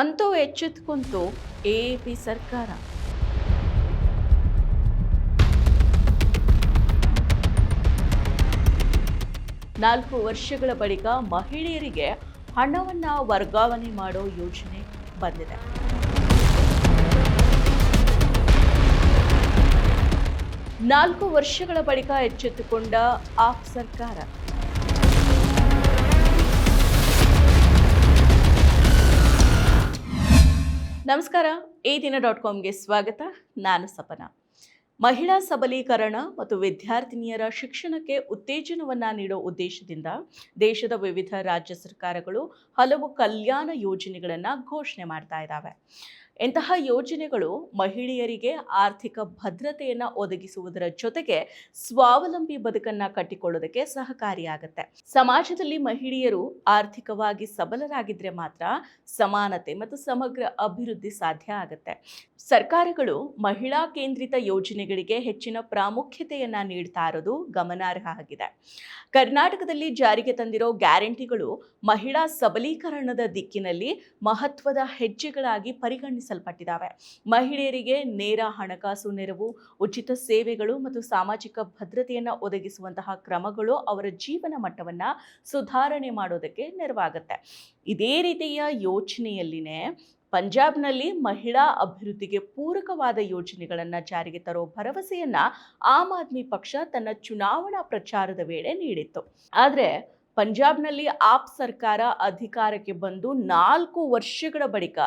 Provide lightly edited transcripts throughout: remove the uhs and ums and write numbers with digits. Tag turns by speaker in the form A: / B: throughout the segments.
A: ಅಂತೂ ಎಚ್ಚೆತ್ತುಕೊಂತು ಎಪಿ ಸರ್ಕಾರ. 4 ವರ್ಷಗಳ ಬಳಿಕ ಮಹಿಳೆಯರಿಗೆ ಹಣವನ್ನು ವರ್ಗಾವಣೆ ಮಾಡೋ ಯೋಜನೆ ಬಂದಿದೆ. ನಾಲ್ಕು ವರ್ಷಗಳ ಬಳಿಕ ಎಚ್ಚೆತ್ತುಕೊಂಡ ಆಪ್ ಸರ್ಕಾರ. ನಮಸ್ಕಾರ, ಈ ದಿನ.comಗೆ ಸ್ವಾಗತ. ನಾನು ಸಪನ. ಮಹಿಳಾ ಸಬಲೀಕರಣ ಮತ್ತು ವಿದ್ಯಾರ್ಥಿನಿಯರ ಶಿಕ್ಷಣಕ್ಕೆ ಉತ್ತೇಜನವನ್ನ ನೀಡೋ ಉದ್ದೇಶದಿಂದ ದೇಶದ ವಿವಿಧ ರಾಜ್ಯ ಸರ್ಕಾರಗಳು ಹಲವು ಕಲ್ಯಾಣ ಯೋಜನೆಗಳನ್ನು ಘೋಷಣೆ ಮಾಡ್ತಾ ಇದ್ದಾವೆ. ಇಂತಹ ಯೋಜನೆಗಳು ಮಹಿಳೆಯರಿಗೆ ಆರ್ಥಿಕ ಭದ್ರತೆಯನ್ನು ಒದಗಿಸುವುದರ ಜೊತೆಗೆ ಸ್ವಾವಲಂಬಿ ಬದುಕನ್ನು ಕಟ್ಟಿಕೊಳ್ಳೋದಕ್ಕೆ ಸಹಕಾರಿಯಾಗುತ್ತೆ. ಸಮಾಜದಲ್ಲಿ ಮಹಿಳೆಯರು ಆರ್ಥಿಕವಾಗಿ ಸಬಲರಾಗಿದ್ರೆ ಮಾತ್ರ ಸಮಾನತೆ ಮತ್ತು ಸಮಗ್ರ ಅಭಿವೃದ್ಧಿ ಸಾಧ್ಯ ಆಗುತ್ತೆ. ಸರ್ಕಾರಗಳು ಮಹಿಳಾ ಕೇಂದ್ರಿತ ಯೋಜನೆಗಳಿಗೆ ಹೆಚ್ಚಿನ ಪ್ರಾಮುಖ್ಯತೆಯನ್ನ ನೀಡ್ತಾ ಇರೋದು ಗಮನಾರ್ಹ ಆಗಿದೆ. ಕರ್ನಾಟಕದಲ್ಲಿ ಜಾರಿಗೆ ತಂದಿರೋ ಗ್ಯಾರಂಟಿಗಳು ಮಹಿಳಾ ಸಬಲೀಕರಣದ ದಿಕ್ಕಿನಲ್ಲಿ ಮಹತ್ವದ ಹೆಜ್ಜೆಗಳಾಗಿ ಪರಿಗಣಿಸಲ್ಪಟ್ಟಿದ್ದಾವೆ. ಮಹಿಳೆಯರಿಗೆ ನೇರ ಹಣಕಾಸು ನೆರವು, ಉಚಿತ ಸೇವೆಗಳು ಮತ್ತು ಸಾಮಾಜಿಕ ಭದ್ರತೆಯನ್ನು ಒದಗಿಸುವಂತಹ ಕ್ರಮಗಳು ಅವರ ಜೀವನ ಮಟ್ಟವನ್ನ ಸುಧಾರಣೆ ಮಾಡೋದಕ್ಕೆ ನೆರವಾಗುತ್ತೆ. ಇದೇ ರೀತಿಯ ಯೋಜನೆಯಲ್ಲಿನೇ ಪಂಜಾಬ್ನಲ್ಲಿ ಮಹಿಳಾ ಅಭಿವೃದ್ಧಿಗೆ ಪೂರಕವಾದ ಯೋಜನೆಗಳನ್ನು ಜಾರಿಗೆ ತರೋ ಭರವಸೆಯನ್ನ ಆಮ್ ಆದ್ಮಿ ಪಕ್ಷ ತನ್ನ ಚುನಾವಣಾ ಪ್ರಚಾರದ ವೇಳೆ ನೀಡಿತ್ತು. ಆದರೆ ಪಂಜಾಬ್ನಲ್ಲಿ ಆಪ್ ಸರ್ಕಾರ ಅಧಿಕಾರಕ್ಕೆ ಬಂದು 4 ವರ್ಷಗಳ ಬಳಿಕ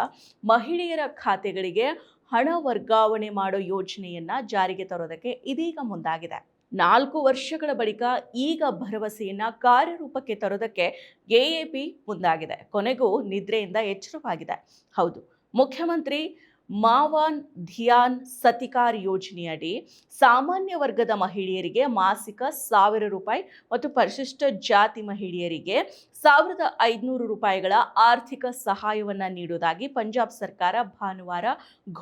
A: ಮಹಿಳೆಯರ ಖಾತೆಗಳಿಗೆ ಹಣ ವರ್ಗಾವಣೆ ಮಾಡೋ ಯೋಜನೆಯನ್ನ ಜಾರಿಗೆ ತರೋದಕ್ಕೆ ಇದೀಗ ಮುಂದಾಗಿದೆ. 4 ವರ್ಷಗಳ ಬಳಿಕ ಈಗ ಭರವಸೆಯನ್ನ ಕಾರ್ಯರೂಪಕ್ಕೆ ತರೋದಕ್ಕೆ ಎಎಪಿ ಮುಂದಾಗಿದೆ. ಕೊನೆಗೂ ನಿದ್ರೆಯಿಂದ ಎಚ್ಚರವಾಗಿದೆ. ಹೌದು, ಮುಖ್ಯಮಂತ್ರಿ ಮಾವಾನ್ ಧಿಯಾನ್ ಸತಿಕಾರ್ ಯೋಜನೆಯಡಿ ಸಾಮಾನ್ಯ ವರ್ಗದ ಮಹಿಳೆಯರಿಗೆ ಮಾಸಿಕ 1,000 ರೂಪಾಯಿ ಮತ್ತು ಪರಿಶಿಷ್ಟ ಜಾತಿ ಮಹಿಳೆಯರಿಗೆ 1,500 ರೂಪಾಯಿಗಳ ಆರ್ಥಿಕ ಸಹಾಯವನ್ನು ನೀಡುವುದಾಗಿ ಪಂಜಾಬ್ ಸರ್ಕಾರ ಭಾನುವಾರ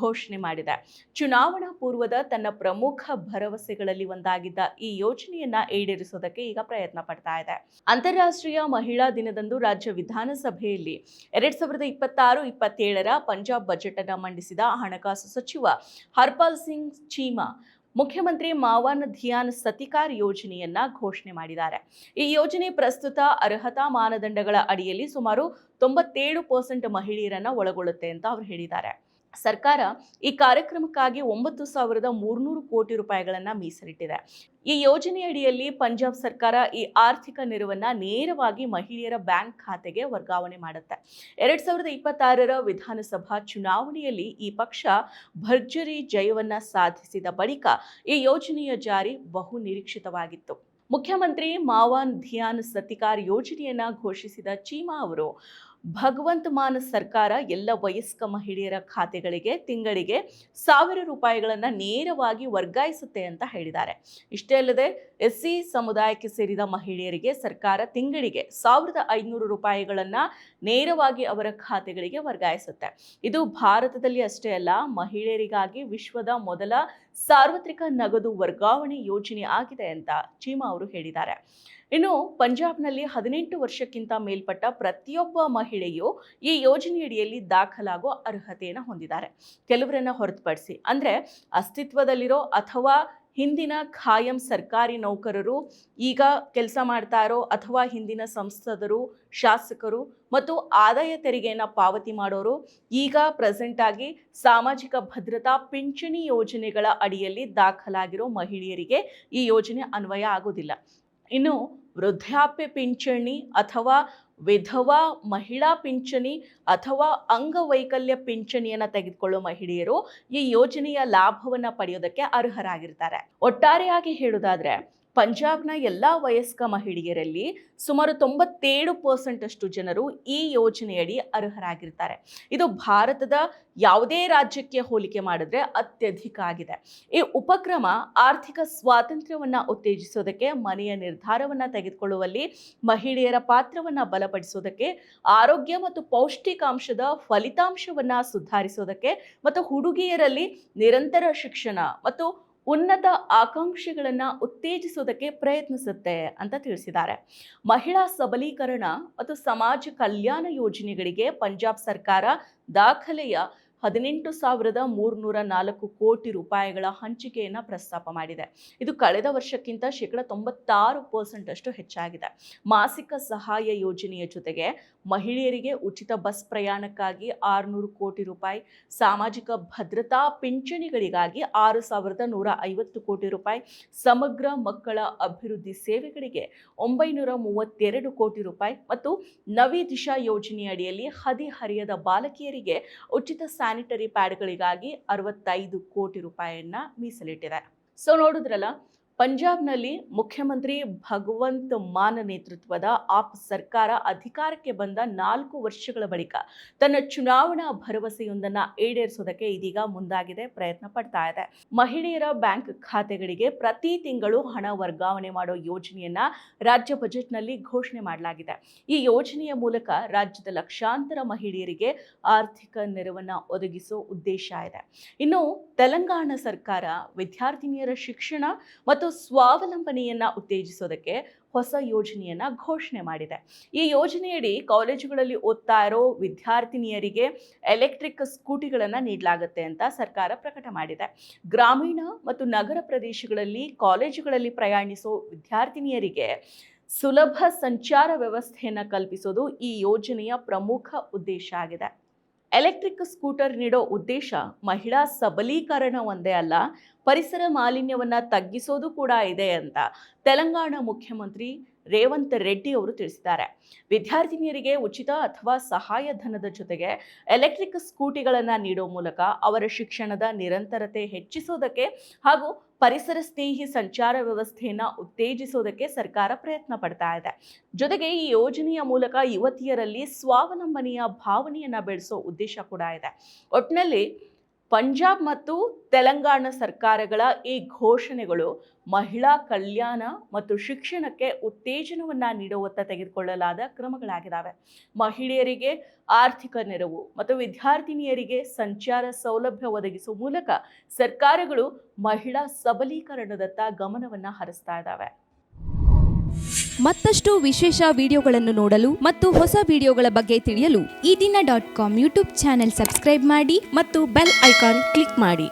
A: ಘೋಷಣೆ ಮಾಡಿದೆ. ಚುನಾವಣಾ ಪೂರ್ವದ ತನ್ನ ಪ್ರಮುಖ ಭರವಸೆಗಳಲ್ಲಿ ಒಂದಾಗಿದ್ದ ಈ ಯೋಜನೆಯನ್ನ ಈಡೇರಿಸೋದಕ್ಕೆ ಈಗ ಪ್ರಯತ್ನ ಪಡ್ತಾ ಇದೆ. ಅಂತಾರಾಷ್ಟ್ರೀಯ ಮಹಿಳಾ ದಿನದಂದು ರಾಜ್ಯ ವಿಧಾನಸಭೆಯಲ್ಲಿ 2026-27ರ ಪಂಜಾಬ್ ಬಜೆಟ್ ಅನ್ನು ಮಂಡಿಸಿದ ಹಣಕಾಸು ಸಚಿವ ಹರ್ಪಾಲ್ ಸಿಂಗ್ ಚೀಮಾ ಮುಖ್ಯಮಂತ್ರಿ ಮಾವಾನ್ ಧಿಯಾನ್ ಸತಿಕಾರ್ ಯೋಜನೆಯನ್ನ ಘೋಷಣೆ ಮಾಡಿದ್ದಾರೆ. ಈ ಯೋಜನೆ ಪ್ರಸ್ತುತ ಅರ್ಹತಾ ಮಾನದಂಡಗಳ ಅಡಿಯಲ್ಲಿ ಸುಮಾರು 97% ಮಹಿಳೆಯರನ್ನ ಒಳಗೊಳ್ಳುತ್ತೆ ಅಂತ ಅವರು ಹೇಳಿದ್ದಾರೆ. ಸರ್ಕಾರ ಈ ಕಾರ್ಯಕ್ರಮಕ್ಕಾಗಿ 9,300 ಕೋಟಿ ರೂಪಾಯಿಗಳನ್ನ ಮೀಸಲಿಟ್ಟಿದೆ. ಈ ಯೋಜನೆಯಡಿಯಲ್ಲಿ ಪಂಜಾಬ್ ಸರ್ಕಾರ ಈ ಆರ್ಥಿಕ ನೆರವನ್ನ ನೇರವಾಗಿ ಮಹಿಳೆಯರ ಬ್ಯಾಂಕ್ ಖಾತೆಗೆ ವರ್ಗಾವಣೆ ಮಾಡುತ್ತೆ. 2026ರ ವಿಧಾನಸಭಾ ಚುನಾವಣೆಯಲ್ಲಿ ಈ ಪಕ್ಷ ಭರ್ಜರಿ ಜಯವನ್ನ ಸಾಧಿಸಿದ ಬಳಿಕ ಈ ಯೋಜನೆಯ ಜಾರಿ ಬಹು ನಿರೀಕ್ಷಿತವಾಗಿತ್ತು. ಮುಖ್ಯಮಂತ್ರಿ ಮಾವಾನ್ ಧಿಯಾನ್ ಸತಿಕಾರ್ ಯೋಜನೆಯನ್ನ ಘೋಷಿಸಿದ ಚೀಮಾ ಅವರು ಭಗವಂತ ಮಾನ್ ಸರ್ಕಾರ ಎಲ್ಲ ವಯಸ್ಕ ಮಹಿಳೆಯರ ಖಾತೆಗಳಿಗೆ ತಿಂಗಳಿಗೆ 1,000 ರೂಪಾಯಿಗಳನ್ನು ನೇರವಾಗಿ ವರ್ಗಾಯಿಸುತ್ತೆ ಅಂತ ಹೇಳಿದ್ದಾರೆ. ಇಷ್ಟೇ ಅಲ್ಲದೆ ಎಸ್ಸಿ ಸಮುದಾಯಕ್ಕೆ ಸೇರಿದ ಮಹಿಳೆಯರಿಗೆ ಸರ್ಕಾರ ತಿಂಗಳಿಗೆ 1,500 ರೂಪಾಯಿಗಳನ್ನು ನೇರವಾಗಿ ಅವರ ಖಾತೆಗಳಿಗೆ ವರ್ಗಾಯಿಸುತ್ತೆ. ಇದು ಭಾರತದಲ್ಲಿ ಅಷ್ಟೇ ಅಲ್ಲ, ಮಹಿಳೆಯರಿಗಾಗಿ ವಿಶ್ವದ ಮೊದಲ ಸಾರ್ವತ್ರಿಕ ನಗದು ವರ್ಗಾವಣೆ ಯೋಜನೆ ಆಗಿದೆ ಅಂತ ಚೀಮಾ ಅವರು ಹೇಳಿದ್ದಾರೆ. ಇನ್ನು ಪಂಜಾಬ್ನಲ್ಲಿ 18 ವರ್ಷಕ್ಕಿಂತ ಮೇಲ್ಪಟ್ಟ ಪ್ರತಿಯೊಬ್ಬ ಮಹಿಳೆಯು ಈ ಯೋಜನೆಯಡಿಯಲ್ಲಿ ದಾಖಲಾಗೋ ಅರ್ಹತೆಯನ್ನು ಹೊಂದಿದ್ದಾರೆ. ಕೆಲವರನ್ನ ಹೊರತುಪಡಿಸಿ, ಅಂದ್ರೆ ಅಸ್ತಿತ್ವದಲ್ಲಿರೋ ಅಥವಾ ಹಿಂದಿನ ಖಾಯಂ ಸರ್ಕಾರಿ ನೌಕರರು, ಈಗ ಕೆಲಸ ಮಾಡ್ತಾ ಇರೋ ಅಥವಾ ಹಿಂದಿನ ಸಂಸದರು, ಶಾಸಕರು ಮತ್ತು ಆದಾಯ ತೆರಿಗೆಯನ್ನು ಪಾವತಿ ಮಾಡೋರು, ಈಗ ಪ್ರೆಸೆಂಟ್ ಆಗಿ ಸಾಮಾಜಿಕ ಭದ್ರತಾ ಪಿಂಚಣಿ ಯೋಜನೆಗಳ ಅಡಿಯಲ್ಲಿ ದಾಖಲಾಗಿರೋ ಮಹಿಳೆಯರಿಗೆ ಈ ಯೋಜನೆ ಅನ್ವಯ ಆಗೋದಿಲ್ಲ. ಇನ್ನು ವೃದ್ಧಾಪ್ಯ ಪಿಂಚಣಿ ಅಥವಾ ವಿಧವಾ ಮಹಿಳಾ ಪಿಂಚಣಿ ಅಥವಾ ಅಂಗವೈಕಲ್ಯ ಪಿಂಚಣಿಯನ್ನು ತೆಗೆದುಕೊಳ್ಳುವ ಮಹಿಳೆಯರು ಈ ಯೋಜನೆಯ ಲಾಭವನ್ನು ಪಡೆಯೋದಕ್ಕೆ ಅರ್ಹರಾಗಿರ್ತಾರೆ. ಒಟ್ಟಾರೆಯಾಗಿ ಹೇಳುವುದಾದ್ರೆ ಪಂಜಾಬ್ನ ಎಲ್ಲ ವಯಸ್ಕ ಮಹಿಳೆಯರಲ್ಲಿ ಸುಮಾರು 97% ಅಷ್ಟು ಜನರು ಈ ಯೋಜನೆಯಡಿ ಅರ್ಹರಾಗಿರ್ತಾರೆ. ಇದು ಭಾರತದ ಯಾವುದೇ ರಾಜ್ಯಕ್ಕೆ ಹೋಲಿಕೆ ಮಾಡಿದ್ರೆ ಅತ್ಯಧಿಕ ಆಗಿದೆ. ಈ ಉಪಕ್ರಮ ಆರ್ಥಿಕ ಸ್ವಾತಂತ್ರ್ಯವನ್ನು ಉತ್ತೇಜಿಸೋದಕ್ಕೆ, ಮನೆಯ ನಿರ್ಧಾರವನ್ನು ತೆಗೆದುಕೊಳ್ಳುವಲ್ಲಿ ಮಹಿಳೆಯರ ಪಾತ್ರವನ್ನು ಬಲಪಡಿಸೋದಕ್ಕೆ, ಆರೋಗ್ಯ ಮತ್ತು ಪೌಷ್ಟಿಕಾಂಶದ ಫಲಿತಾಂಶವನ್ನು ಸುಧಾರಿಸೋದಕ್ಕೆ ಮತ್ತು ಹುಡುಗಿಯರಲ್ಲಿ ನಿರಂತರ ಶಿಕ್ಷಣ ಮತ್ತು ಉನ್ನತ ಆಕಾಂಕ್ಷೆಗಳನ್ನ ಉತ್ತೇಜಿಸುವುದಕ್ಕೆ ಪ್ರಯತ್ನಿಸುತ್ತೆ ಅಂತ ತಿಳಿಸಿದ್ದಾರೆ. ಮಹಿಳಾ ಸಬಲೀಕರಣ ಮತ್ತು ಸಮಾಜ ಕಲ್ಯಾಣ ಯೋಜನೆಗಳಿಗೆ ಪಂಜಾಬ್ ಸರ್ಕಾರ ದಾಖಲೆಯ 18,304 ಕೋಟಿ ರೂಪಾಯಿಗಳ ಹಂಚಿಕೆಯನ್ನು ಪ್ರಸ್ತಾಪ ಮಾಡಿದೆ. ಇದು ಕಳೆದ ವರ್ಷಕ್ಕಿಂತ ಶೇಕಡ 96% ಹೆಚ್ಚಾಗಿದೆ. ಮಾಸಿಕ ಸಹಾಯ ಯೋಜನೆಯ ಜೊತೆಗೆ ಮಹಿಳೆಯರಿಗೆ ಉಚಿತ ಬಸ್ ಪ್ರಯಾಣಕ್ಕಾಗಿ 600 ಕೋಟಿ ರೂಪಾಯಿ, ಸಾಮಾಜಿಕ ಭದ್ರತಾ ಪಿಂಚಣಿಗಳಿಗಾಗಿ 6,150 ಕೋಟಿ ರೂಪಾಯಿ, ಸಮಗ್ರ ಮಕ್ಕಳ ಅಭಿವೃದ್ಧಿ ಸೇವೆಗಳಿಗೆ 932 ಕೋಟಿ ರೂಪಾಯಿ ಮತ್ತು ನವಿ ದಿಶಾ ಯೋಜನೆಯಡಿಯಲ್ಲಿ ಹದಿಹರೆಯದ ಬಾಲಕಿಯರಿಗೆ ಉಚಿತ ಸ್ಯಾನಿಟರಿ ಪ್ಯಾಡ್ಗಳಿಗಾಗಿ 65 ಕೋಟಿ ರೂಪಾಯಿಯನ್ನ ಮೀಸಲಿಟ್ಟಿದೆ. ಸೊ ನೋಡಿದ್ರಲ್ಲ, ಪಂಜಾಬ್ನಲ್ಲಿ ಮುಖ್ಯಮಂತ್ರಿ ಭಗವಂತ್ ಮಾನ್ ನೇತೃತ್ವದ ಆಪ್ ಸರ್ಕಾರ ಅಧಿಕಾರಕ್ಕೆ ಬಂದ 4 ವರ್ಷಗಳ ಬಳಿಕ ತನ್ನ ಚುನಾವಣಾ ಭರವಸೆಯೊಂದನ್ನು ಈಡೇರಿಸೋದಕ್ಕೆ ಇದೀಗ ಮುಂದಾಗಿದೆ, ಪ್ರಯತ್ನ ಪಡ್ತಾ ಇದೆ. ಮಹಿಳೆಯರ ಬ್ಯಾಂಕ್ ಖಾತೆಗಳಿಗೆ ಪ್ರತಿ ತಿಂಗಳು ಹಣ ವರ್ಗಾವಣೆ ಮಾಡೋ ಯೋಜನೆಯನ್ನ ರಾಜ್ಯ ಬಜೆಟ್ನಲ್ಲಿ ಘೋಷಣೆ ಮಾಡಲಾಗಿದೆ. ಈ ಯೋಜನೆಯ ಮೂಲಕ ರಾಜ್ಯದ ಲಕ್ಷಾಂತರ ಮಹಿಳೆಯರಿಗೆ ಆರ್ಥಿಕ ನೆರವನ್ನ ಒದಗಿಸೋ ಉದ್ದೇಶ ಇದೆ. ಇನ್ನು ತೆಲಂಗಾಣ ಸರ್ಕಾರ ವಿದ್ಯಾರ್ಥಿನಿಯರ ಶಿಕ್ಷಣ ಮತ್ತು ಸ್ವಾವಲಂಬನೆಯನ್ನ ಉತ್ತೇಜಿಸೋದಕ್ಕೆ ಹೊಸ ಯೋಜನೆಯನ್ನ ಘೋಷಣೆ ಮಾಡಿದೆ. ಈ ಯೋಜನೆಯಡಿ ಕಾಲೇಜುಗಳಲ್ಲಿ ಓದ್ತಾ ಇರೋ ವಿದ್ಯಾರ್ಥಿನಿಯರಿಗೆ ಎಲೆಕ್ಟ್ರಿಕ್ ಸ್ಕೂಟಿಗಳನ್ನು ನೀಡಲಾಗುತ್ತೆ ಅಂತ ಸರ್ಕಾರ ಪ್ರಕಟ ಮಾಡಿದೆ. ಗ್ರಾಮೀಣ ಮತ್ತು ನಗರ ಪ್ರದೇಶಗಳಲ್ಲಿ ಕಾಲೇಜುಗಳಲ್ಲಿ ಪ್ರಯಾಣಿಸೋ ವಿದ್ಯಾರ್ಥಿನಿಯರಿಗೆ ಸುಲಭ ಸಂಚಾರ ವ್ಯವಸ್ಥೆಯನ್ನು ಕಲ್ಪಿಸೋದು ಈ ಯೋಜನೆಯ ಪ್ರಮುಖ ಉದ್ದೇಶ ಆಗಿದೆ. ಎಲೆಕ್ಟ್ರಿಕ್ ಸ್ಕೂಟರ್ ನೀಡೋ ಉದ್ದೇಶ ಮಹಿಳಾ ಸಬಲೀಕರಣ ಒಂದೇ ಅಲ್ಲ, ಪರಿಸರ ಮಾಲಿನ್ಯವನ್ನ ತಗ್ಗಿಸೋದು ಕೂಡ ಇದೆ ಅಂತ ತೆಲಂಗಾಣ ಮುಖ್ಯಮಂತ್ರಿ ರೇವಂತ್ ರೆಡ್ಡಿ ಅವರು ತಿಳಿಸಿದ್ದಾರೆ. ವಿದ್ಯಾರ್ಥಿನಿಯರಿಗೆ ಉಚಿತ ಅಥವಾ ಸಹಾಯಧನದ ಜೊತೆಗೆ ಎಲೆಕ್ಟ್ರಿಕ್ ಸ್ಕೂಟಿಗಳನ್ನು ನೀಡೋ ಮೂಲಕ ಅವರ ಶಿಕ್ಷಣದ ನಿರಂತರತೆ ಹೆಚ್ಚಿಸೋದಕ್ಕೆ ಹಾಗೂ ಪರಿಸರ ಸ್ನೇಹಿ ಸಂಚಾರ ವ್ಯವಸ್ಥೆಯನ್ನು ಉತ್ತೇಜಿಸೋದಕ್ಕೆ ಸರ್ಕಾರ ಪ್ರಯತ್ನ ಪಡ್ತಾ ಇದೆ. ಜೊತೆಗೆ ಈ ಯೋಜನೆಯ ಮೂಲಕ ಯುವತಿಯರಲ್ಲಿ ಸ್ವಾವಲಂಬನೆಯ ಭಾವನೆಯನ್ನು ಬೆಳೆಸೋ ಉದ್ದೇಶ ಕೂಡ ಇದೆ. ಒಟ್ಟಿನಲ್ಲಿ ಪಂಜಾಬ್ ಮತ್ತು ತೆಲಂಗಾಣ ಸರ್ಕಾರಗಳ ಈ ಘೋಷಣೆಗಳು ಮಹಿಳಾ ಕಲ್ಯಾಣ ಮತ್ತು ಶಿಕ್ಷಣಕ್ಕೆ ಉತ್ತೇಜನವನ್ನ ನೀಡುವತ್ತ ತೆಗೆದುಕೊಳ್ಳಲಾದ ಕ್ರಮಗಳಾಗಿದ್ದಾವೆ. ಮಹಿಳೆಯರಿಗೆ ಆರ್ಥಿಕ ನೆರವು ಮತ್ತು ವಿದ್ಯಾರ್ಥಿನಿಯರಿಗೆ ಸಂಚಾರ ಸೌಲಭ್ಯ ಒದಗಿಸುವ ಮೂಲಕ ಸರ್ಕಾರಗಳು ಮಹಿಳಾ ಸಬಲೀಕರಣದತ್ತ ಗಮನವನ್ನ ಹರಿಸ್ತಾ ಇದ್ದಾವೆ.
B: ಮತ್ತಷ್ಟು ವಿಶೇಷ ವಿಡಿಯೋಗಳನ್ನು ನೋಡಲು ಮತ್ತು ಹೊಸ ವಿಡಿಯೋಗಳ ಬಗ್ಗೆ ತಿಳಿಯಲು ಈ ದಿನ .com ಯೂಟ್ಯೂಬ್ ಚಾನೆಲ್ ಸಬ್ಸ್ಕ್ರೈಬ್ ಮಾಡಿ ಮತ್ತು ಬೆಲ್ ಐಕಾನ್ ಕ್ಲಿಕ್ ಮಾಡಿ.